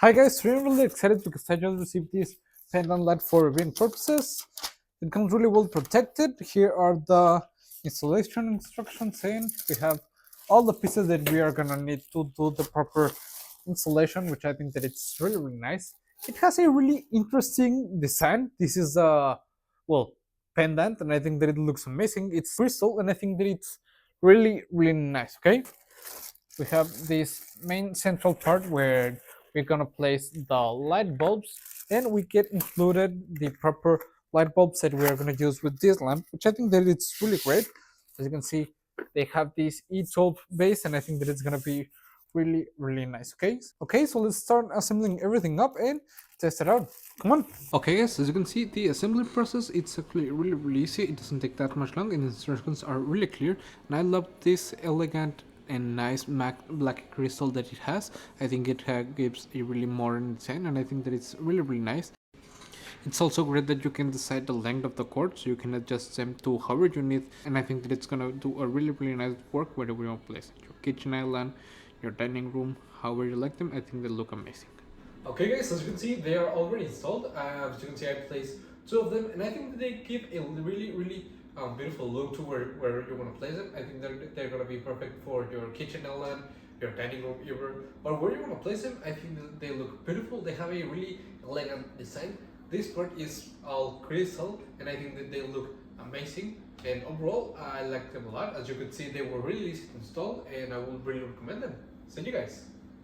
Hi guys, I'm really excited because I just received this pendant light for viewing purposes. It comes really well protected. Here are the installation instructions, and we have all the pieces that we are gonna need to do the proper installation, which I think that it's really nice. It has a really interesting design. This is a well pendant, and I think that it looks amazing. It's crystal, and I think that it's really nice. Okay, we have this main central part where we're gonna place the light bulbs, and we get included the proper light bulbs that we are gonna use with this lamp, which I think that it's really great. As you can see, they have this E12 base, and I think that it's gonna be really nice. Okay, so let's start assembling everything up and test it out. Come on. Okay guys, as you can see, the assembly process, it's actually really easy. It doesn't take that much long, and the instructions are really clear, and I love this elegant and nice matte black crystal that it has. I think it gives a really modern design, and I think that it's really nice. It's also great that you can decide the length of the cord, so you can adjust them to however you need, and I think that it's gonna do a really nice work wherever you want to place it. Your kitchen island, your dining room, however you like them. I think they look amazing. Okay guys, as you can see, they are already installed. As you can see, I placed two of them, and I think that they give a really beautiful look to where you want to place them. I think they're going to be perfect for your kitchen island, your dining room, or where you want to place them. I think that they look beautiful. They have a really elegant design. This part is all crystal, and I think that they look amazing. And overall, I like them a lot. As you can see, they were really easy to install, and I would really recommend them. See you guys.